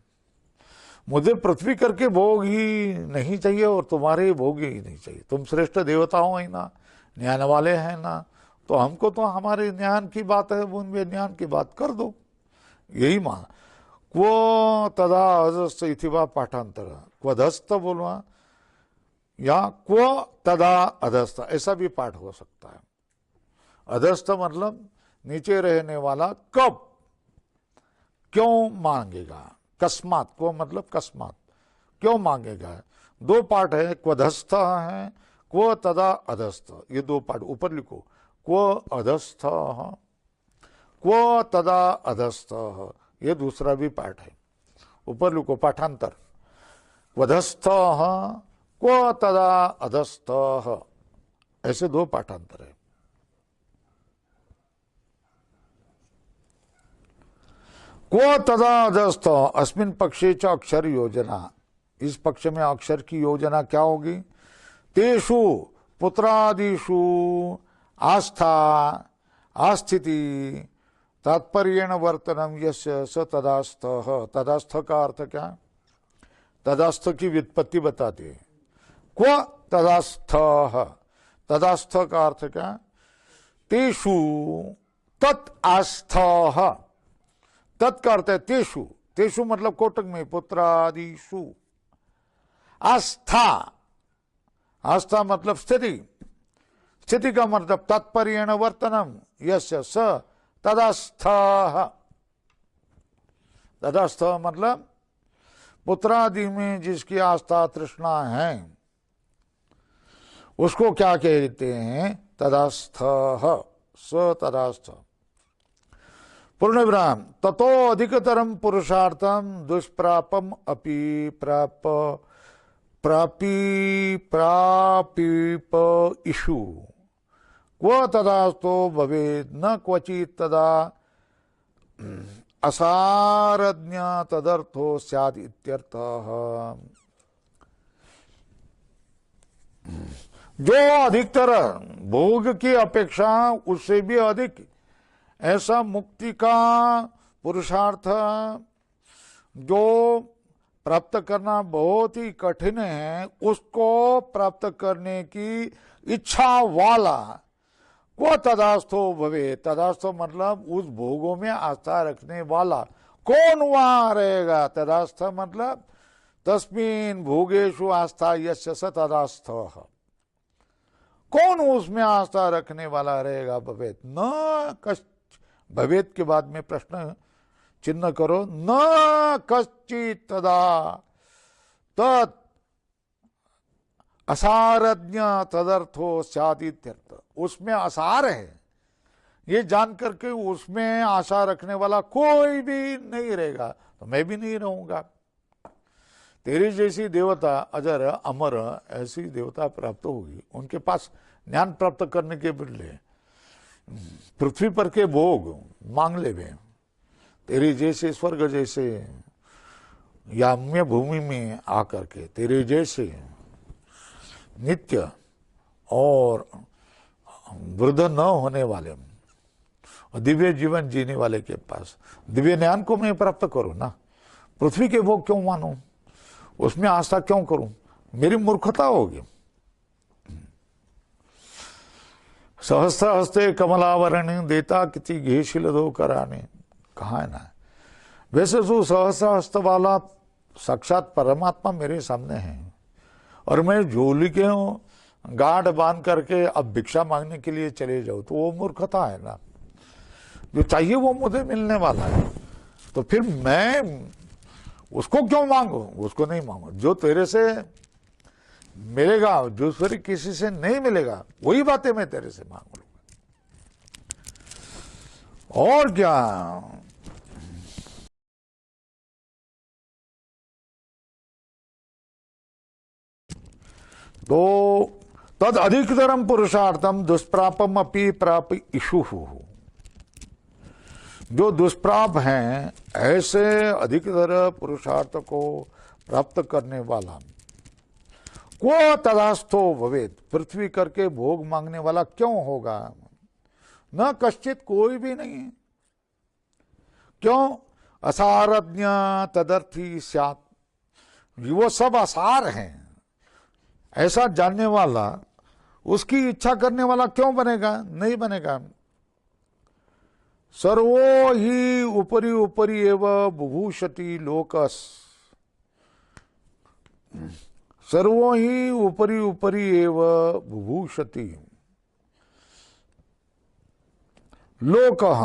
मुझे पृथ्वी करके भोग ही नहीं चाहिए और तुम्हारे भोग ही नहीं चाहिए। तुम श्रेष्ठ देवता हो ही ना, ज्ञान वाले हैं ना, तो हमको तो हमारे ज्ञान की बात है, उनमें ज्ञान की बात कर दो। यही मान क्व तदा अधस्त इतिवा पाठांतर, क्वधस्त बोलवा या क्व तदा अधस्त, ऐसा भी पाठ हो सकता है। अधस्त मतलब नीचे रहने वाला कब, क्यों मांगेगा। कस्मात, को मतलब कस्मात, क्यों मांगेगा। दो पाठ है, क्वधस्थ है, क्व तदा अधस्थ, ये दो पाठ ऊपर लिखो। क्व अधस्थ, क्व तदा अधस्थ, ये दूसरा भी पाठ है, ऊपर लिखो पाठांतर। क्वधस्थ क्व तदा अधस्थ, ऐसे दो पाठांतर है। क्व तदा अधस्थ अस्मिन् पक्षे च अक्षर योजना, इस पक्ष में अक्षर की योजना क्या होगी। तेषु पुत्रादिषु आस्था आस्थिति तात्पर्येण वर्तनम यस्य स तदास्थः। तदास्थ का अर्थ क्या? तदास्थ की व्युत्पत्ति बताते हैं। क्व तदास्थः, तदास्थ का अर्थ क्या? तेषु तत् आस्थः, तत् का अर्थ है तेषु, तेषु मतलब कोटक में, पुत्रादिषु। आस्था, आस्था मतलब स्थिति, स्थिति का मतलब तात्पर्येण वर्तनम यस्य स तदास्थः। तदास्थ मतलब पुत्रादि में जिसकी आस्था तृष्णा है उसको क्या कहते हैं? तदास्थः, स तदास्थ। पूर्ण विराम। ततो अधिकतरम पुरुषार्थम दुष्प्रापम अपि प्रापीप इषु क्व तदास्तो भवेत् न क्वचित् तदा असारज्ञ तदर्थो स्यात् इत्यर्थः। जो अधिकतर भोग की अपेक्षा उससे भी अधिक ऐसा मुक्ति का पुरुषार्थ जो प्राप्त करना बहुत ही कठिन है, उसको प्राप्त करने की इच्छा वाला को तदास्थो भवे। तदास्थो मतलब उस भोगों में आस्था रखने वाला कौन वहां रहेगा। तदास्थ मतलब तस्मिन् भोगेषु आस्था यस्य स तदास्थः, कौन उसमें आस्था रखने वाला रहेगा। भवेत न कश्चित्, भवेत के बाद में प्रश्न चिन्ह करो, न कश्चित् तदा तत् असारज्ञ तदर्थो स्यादित्यर्थ। उसमें असार है ये जान करके उसमें आशा रखने वाला कोई भी नहीं रहेगा, तो मैं भी नहीं रहूंगा। तेरी जैसी देवता अजर अमर ऐसी देवता प्राप्त होगी, उनके पास ज्ञान प्राप्त करने के बदले पृथ्वी पर के भोग मांग ले वे। तेरे जैसे स्वर्ग जैसे याम्य भूमि में आकर के तेरे जैसे नित्य और वृद्ध न होने वाले दिव्य जीवन जीने वाले के पास दिव्य ज्ञान को मैं प्राप्त करूं ना। पृथ्वी के भोग क्यों मानूं, उसमें आस्था क्यों करूं, मेरी मूर्खता होगी। सहस्त्र हस्ते कमलावरण देता किसी घेशिल दो कराने, कहा है ना। वैसे जो सहस्त्र हस्त वाला साक्षात परमात्मा मेरे सामने है और मैं झोली के गांठ बांध करके अब भिक्षा मांगने के लिए चले जाऊं, तो वो मूर्खता है ना। जो चाहिए वो मुझे मिलने वाला है, तो फिर मैं उसको क्यों मांगू? उसको नहीं मांगू। जो तेरे से मिलेगा, जो फिर किसी से नहीं मिलेगा, वही बातें मैं तेरे से मांग लूंगा। और क्या? तो तद अधिकतरम पुरुषार्थम दुष्प्रापम अपि प्राप इशु। जो दुष्प्राप हैं, ऐसे अधिकतर पुरुषार्थ को प्राप्त करने वाला को तदास्थो भवेत, पृथ्वी करके भोग मांगने वाला क्यों होगा? न कश्चित, कोई भी नहीं। क्यों? असारज्ञ तदर्थी स्यात्, वो सब असार हैं, ऐसा जानने वाला, उसकी इच्छा करने वाला क्यों बनेगा? नहीं बनेगा। सर्वो ही उपरि उपरि एव बुभूषति लोकस, सर्वो ही उपरि उपरि एव बुभूषति लोकः,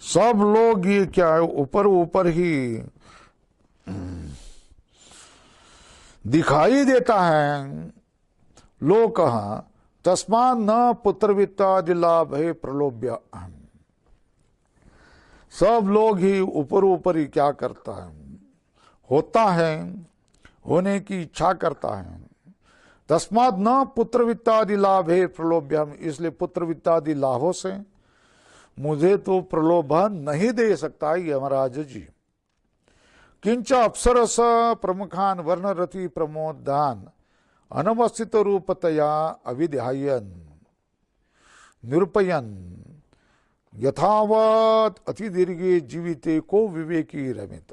सब लोग ये क्या है, ऊपर ऊपर ही दिखाई देता है। लोकः तस्मात् न पुत्रवित्तादि लाभ है प्रलोभ्य, सब लोग ही ऊपर ऊपर ही क्या करता है, होता है, होने की इच्छा करता है। तस्मात् न पुत्रवित्तादि लाभ है प्रलोभ्यम, इसलिए पुत्रवित्तादि लाभों से मुझे तो प्रलोभन नहीं दे सकता है यमराज जी। किंच अप्सरस प्रमुखान वर्णरति प्रमोदान अनवस्थित रूपतया अविध्यायन निरूपयन यथावत अति दीर्घे जीविते को विवेकी रमित।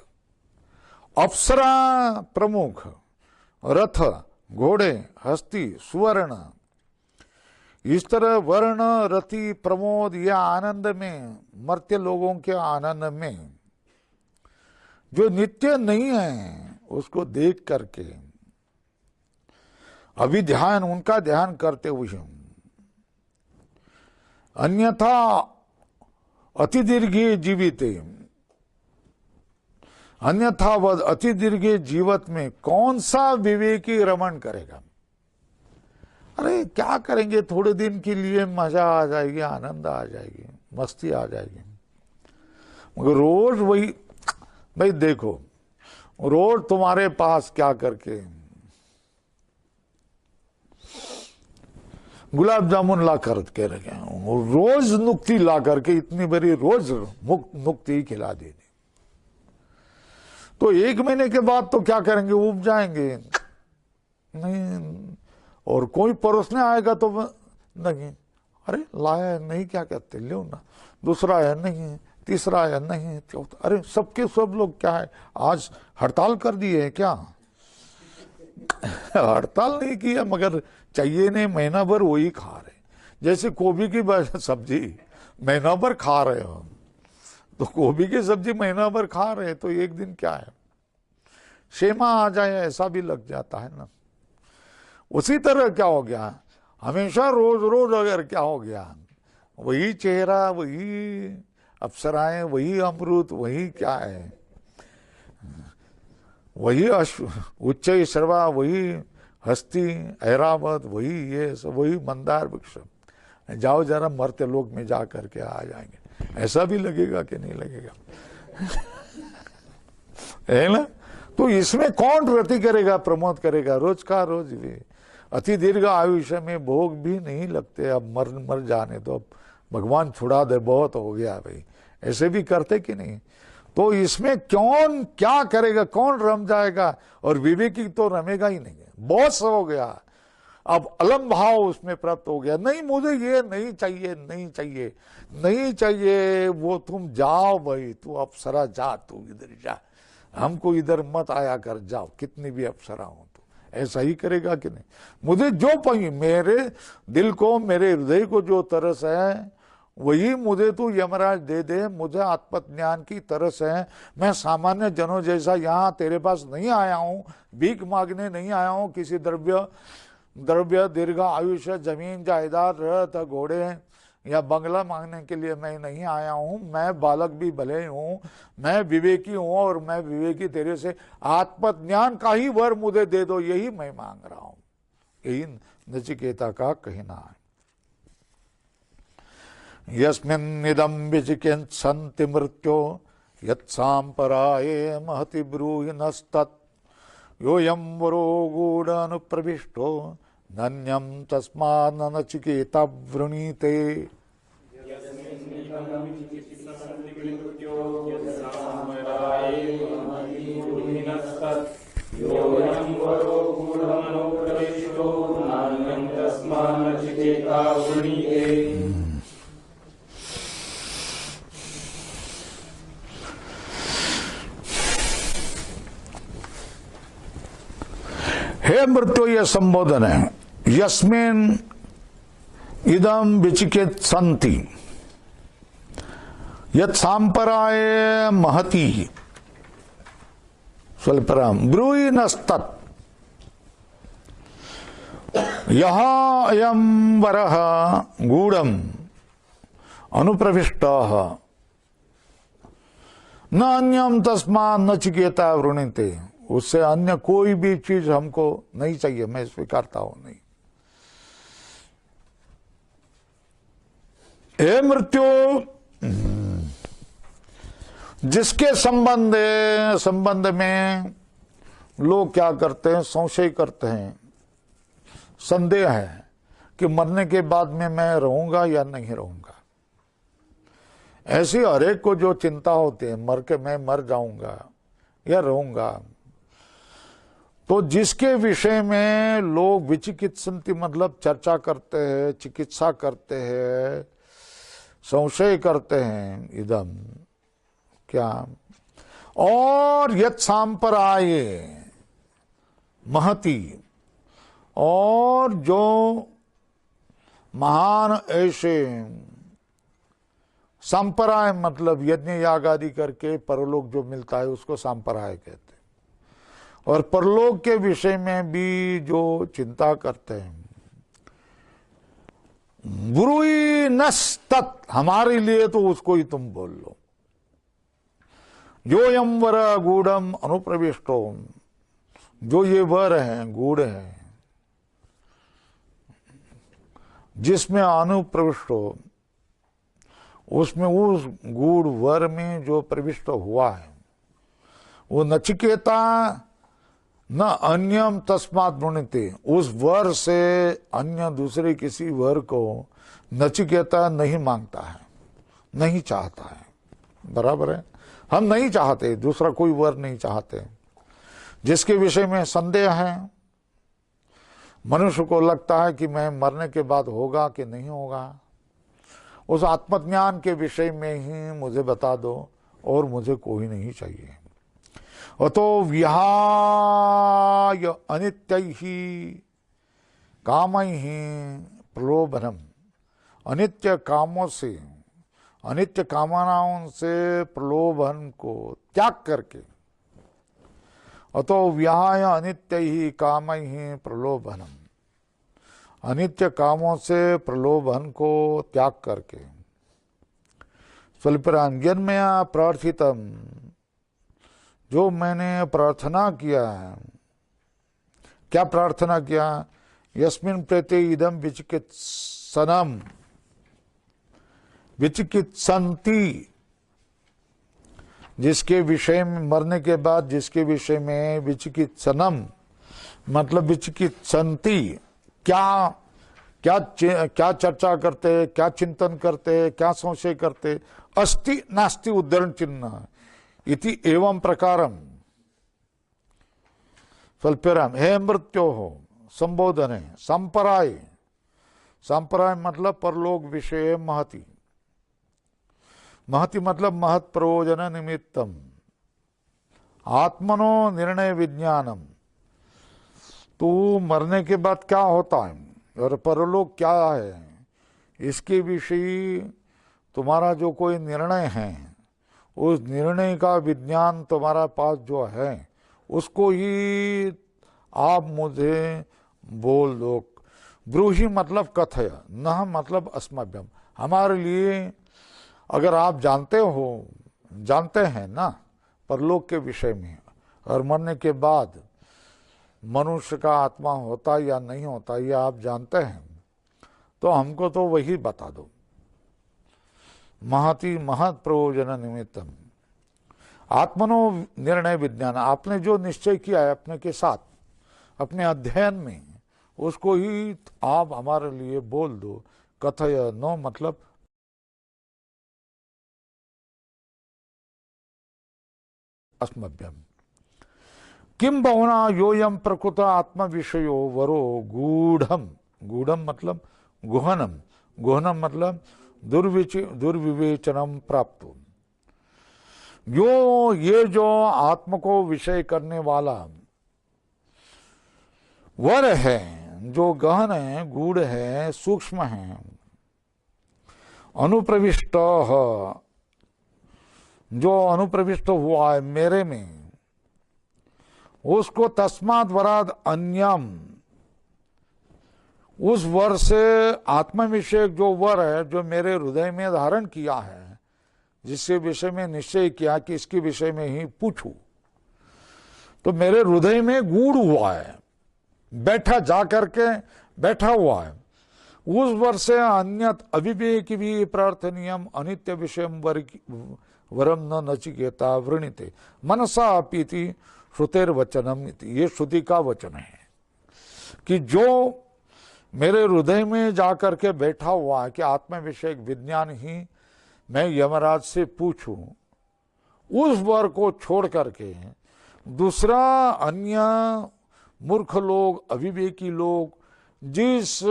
अप्सरा प्रमुख, रथ, घोड़े, हस्ती, सुवर्ण, इस तरह वर्ण, रति, प्रमोद, या आनंद में, मर्त्य लोगों के आनंद में जो नित्य नहीं है, उसको देख करके अभी ध्यान, उनका ध्यान करते हुए, अन्यथा अति दीर्घे जीविते, अन्यथा वह अति दीर्घे जीवत में कौन सा विवेकी रमण करेगा? अरे क्या करेंगे, थोड़े दिन के लिए मजा आ जाएगी, आनंद आ जाएगी, मस्ती आ जाएगी, मगर रोज वही। भाई देखो, रोज तुम्हारे पास क्या करके गुलाब जामुन ला कर के रखे, रोज नुक्ति ला करके इतनी बड़ी रोज नुक्ति खिला देनी, तो एक महीने के बाद तो क्या करेंगे, उब जाएंगे नहीं। और कोई परोसने आएगा तो नहीं, अरे लाया नहीं, क्या कहते, लो ना, दूसरा है नहीं, तीसरा है नहीं, चौथा, अरे सबके सब लोग क्या है, आज हड़ताल कर दिए है क्या? हड़ताल नहीं किया, मगर चाहिए नहीं, महीना भर वही खा रहे। जैसे गोभी की सब्जी महीना भर खा रहे हो, तो गोभी की सब्जी महीना भर खा रहे, तो एक दिन क्या है, शेमा आ जाए ऐसा भी लग जाता है ना। उसी तरह क्या हो गया, हमेशा रोज रोज अगर क्या हो गया, वही चेहरा, वही अप्सराएं, वही अमृत, वही क्या है, वही उच्च श्रवा, वही हस्ती, ऐरावत, वही ये सब, वही मंदार वृक्ष, जाओ जरा मर्त्य लोक में जा करके आ जाएंगे, ऐसा भी लगेगा कि नहीं लगेगा? है ना? तो इसमें कौन रति करेगा, प्रमोद करेगा? रोज का रोज भी अति दीर्घ आयुष्य में भोग भी नहीं लगते, अब मर जाने तो, अब भगवान छुड़ा दे, बहुत हो गया भाई, ऐसे भी करते कि नहीं? तो इसमें कौन क्या करेगा, कौन रम जाएगा? और विवेकी तो रमेगा ही नहीं, बॉस हो गया, अब अलम भाव उसमें प्राप्त हो गया, नहीं मुझे ये नहीं चाहिए, नहीं चाहिए, नहीं चाहिए, वो तुम जाओ भाई, तू अप्सरा जा, तू इधर जा, हमको इधर मत आया कर, जाओ, कितनी भी अप्सरा हो, तो ऐसा ही करेगा कि नहीं? मुझे जो पाई, मेरे दिल को, मेरे हृदय को जो तरस है, वही मुझे तू यमराज दे दे। मुझे आत्मज्ञान की तरस है, मैं सामान्य जनों जैसा यहाँ तेरे पास नहीं आया हूँ, भीख मांगने नहीं आया हूँ, किसी द्रव्य दीर्घ आयुष्य, जमीन जायदाद, रथ, घोड़े, या बंगला मांगने के लिए मैं नहीं आया हूं, मैं बालक भी भले हूं, मैं विवेकी हूं और मैं विवेकी तेरे से आत्मज्ञान का ही वर मुझे दे दो, यही मैं मांग रहा हूं। यही नचिकेता का कहना है। यस्मिन्निदं विचिकित्सन्ति मृत्यो यत्साम्पराये महति ब्रूहि नस्तत् योऽयं वरो गूढानुप्रविष्टो नन्यं तस्मान्न नचिकेता वृणीते। हे मृत्यु, यह संबोधन है। यस्मिन इदम विचिकित्सन्ति यत् सांपराय महति स्वल्पराम ब्रूहि नस्तत् यः अयं वरः गूढ़म् अनुप्रविष्टः न अन्यम तस्मात् नचिकेता वृणीते। उससे अन्य कोई भी चीज हमको नहीं चाहिए, मैं स्वीकारता हूं नहीं। हे मृत्यु, जिसके संबंध में लोग क्या करते हैं, संशय करते हैं, संदेह है कि मरने के बाद में मैं रहूंगा या नहीं रहूंगा। ऐसी हरेक को जो चिंता होती है, मर के मैं मर जाऊंगा या रहूंगा, तो जिसके विषय में लोग विचिकित्सन्ति मतलब चर्चा करते हैं, चिकित्सा करते हैं, संशय करते हैं, इदम क्या, और यत् सांपराय महति, और जो महान ऐसे सांपराय मतलब यज्ञ याग आदि करके परलोक जो मिलता है उसको सांपराय कहते हैं। और परलोक के विषय में भी जो चिंता करते हैं, ब्रूहि नस्तत्, हमारे लिए तो उसको ही तुम बोल लो। योऽयं वर गूढ़म अनुप्रविष्टो, जो ये वर हैं, गूढ़ है, जिसमें अनुप्रविष्ट हो, उसमें उस गूढ़ वर में जो प्रविष्ट हुआ है वो नचिकेता न अन्यम तस्मात् वृणीते, उस वर से अन्य दूसरे किसी वर को नचिकेता नहीं मांगता है, नहीं चाहता है। बराबर है, हम नहीं चाहते, दूसरा कोई वर नहीं चाहते। जिसके विषय में संदेह है, मनुष्य को लगता है कि मैं मरने के बाद होगा कि नहीं होगा, उस आत्मज्ञान के विषय में ही मुझे बता दो और मुझे कोई नहीं चाहिए। अतो विहाय अनित्यैः कामैः प्रलोभनम, अनित्य कामों से, अनित्य कामनाओं से प्रलोभन को त्याग करके, अतो विहाय अनित्यैः कामैः प्रलोभनम, अनित्य कामों से प्रलोभन को त्याग करके, स्वल्परांजन्मया प्रार्थितम, जो मैंने प्रार्थना किया है, क्या प्रार्थना किया, यस्मिन् प्रेते इदम विचिकित्सनम विचिकित्सन्ति, जिसके विषय में मरने के बाद जिसके विषय में विचिकित्सनम मतलब विचिकित्सन्ति, क्या चर्चा करते, क्या चिंतन करते, क्या संशय करते, अस्ति नास्ति उद्धरण चिन्ह इति एवं प्रकारम स्वल्पराम। हे मृत्यो हो, संबोधन है। संपराय, संपराय मतलब परलोक विषय महति, महति मतलब महत् प्रयोजन निमित्तम, आत्मनो निर्णय विज्ञानम, तो मरने के बाद क्या होता है और परलोक क्या है, इसके विषय तुम्हारा जो कोई निर्णय है, उस निर्णय का विज्ञान तुम्हारा पास जो है, उसको ही आप मुझे बोल दो। ब्रूहि मतलब कथय, न मतलब अस्मभ्यम, हमारे लिए अगर आप जानते हैं ना परलोक के विषय में और मरने के बाद मनुष्य का आत्मा होता या नहीं होता ये आप जानते हैं, तो हमको तो वही बता दो। महति महत् प्रयोजन निमित्तम आत्मनो निर्णय विज्ञान, आपने जो निश्चय किया है अपने के साथ अपने अध्ययन में, उसको ही आप हमारे लिए बोल दो। कथय नो मतलब अस्मभ्यम। किम बहुना योयम प्रकृत आत्म विषयो वरो गूढ़म, गूढ़म मतलब गुहनम, गुहनम मतलब दुर्विवेचनम प्राप्त। ये जो आत्म को विषय करने वाला वर है, जो गहन है, गूढ़ है, सूक्ष्म है, अनुप्रविष्ट, जो अनुप्रविष्ट हुआ है मेरे में, उसको तस्मात् वराद अन्यम, उस वर से आत्म विषयक जो वर है जो मेरे हृदय में धारण किया है, जिसके विषय में निश्चय किया कि इसके विषय में ही पूछूं, तो मेरे हृदय में गूढ़ हुआ है, जा करके बैठा हुआ है। उस वर से अन्यत अविवेक भी प्रार्थनीयम अनित्य विषय वरम न नचिकेता वृणीते मनसा अपीति श्रुतेर वचनम। ये श्रुति का वचन है कि जो मेरे हृदय में जाकर के बैठा हुआ है कि आत्म विषयक विज्ञान ही मैं यमराज से पूछूं, उस वर को छोड़ करके दूसरा अन्य मूर्ख लोग, अविवेकी लोग जिस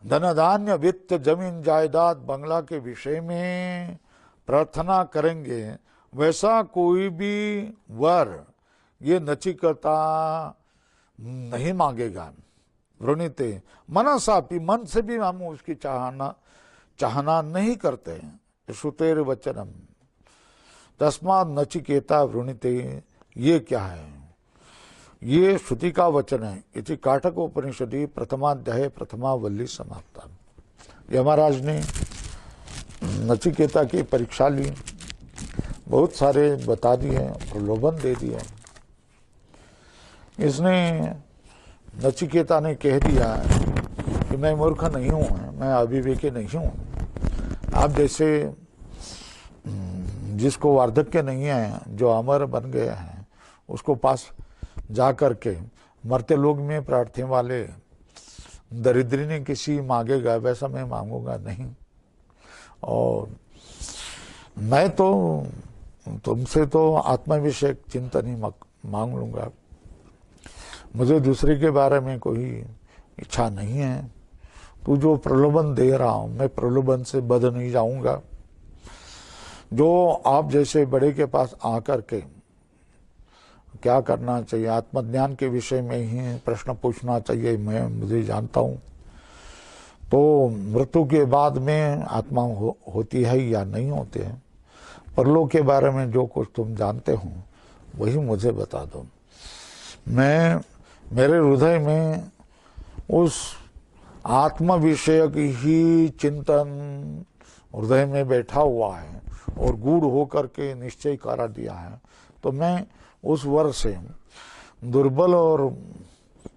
धन धान्य वित्त जमीन जायदाद बंगला के विषय में प्रार्थना करेंगे, वैसा कोई भी वर ये नचिकेता नहीं मांगेगा। वृणीते मनसापि, मन से भी हम उसकी चाहना नहीं करते हैं। श्रुतेर वचनम तस्मात् नचिकेता वृणीते, ये क्या है? ये श्रुति का वचन है। इति काठक उपनिषदि प्रथमाध्याय प्रथमा वल्ली समाप्ता। यमराज ने नचिकेता की परीक्षा ली, बहुत सारे बता दिए, प्रलोभन दे दिए। इसने नचिकेता ने कह दिया कि मैं मूर्ख नहीं हूँ, मैं अविवेकी नहीं हूँ। आप जैसे जिसको वार्धक्य नहीं है, जो अमर बन गया है, उसको पास जा कर के मरते लोग में प्रार्थने वाले दरिद्री ने किसी मांगेगा, वैसा मैं मांगूंगा नहीं। और मैं तो तुमसे तो आत्मविषयक चिंतन ही मांग लूंगा, मुझे दूसरे के बारे में कोई इच्छा नहीं है। तू जो प्रलोभन दे रहा हूं, मैं प्रलोभन से बध नहीं जाऊंगा। जो आप जैसे बड़े के पास आकर के क्या करना चाहिए, आत्मज्ञान के विषय में ही प्रश्न पूछना चाहिए, मुझे जानता हूं। तो मृत्यु के बाद में आत्मा होती है या नहीं होती है, परलोक के बारे में जो कुछ तुम जानते हो वही मुझे बता दो। मेरे हृदय में उस आत्म विषयक ही चिंतन हृदय में बैठा हुआ है और गूढ़ होकर के निश्चय करा दिया है, तो मैं उस वर से दुर्बल और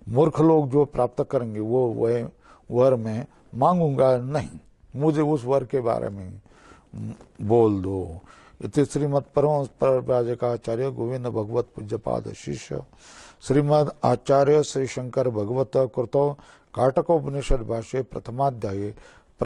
मूर्ख लोग जो प्राप्त करेंगे वो वर में मांगूंगा नहीं। मुझे उस वर के बारे में बोल दो। इति श्रीमद परम प्रव्राजकाचार्य गोविंद भगवत पूज्यपाद शिष्य श्रीमद आचार्य श्री शंकर भगवत कृतो काटकोपनिषद भाष्ये प्रथमाध्याये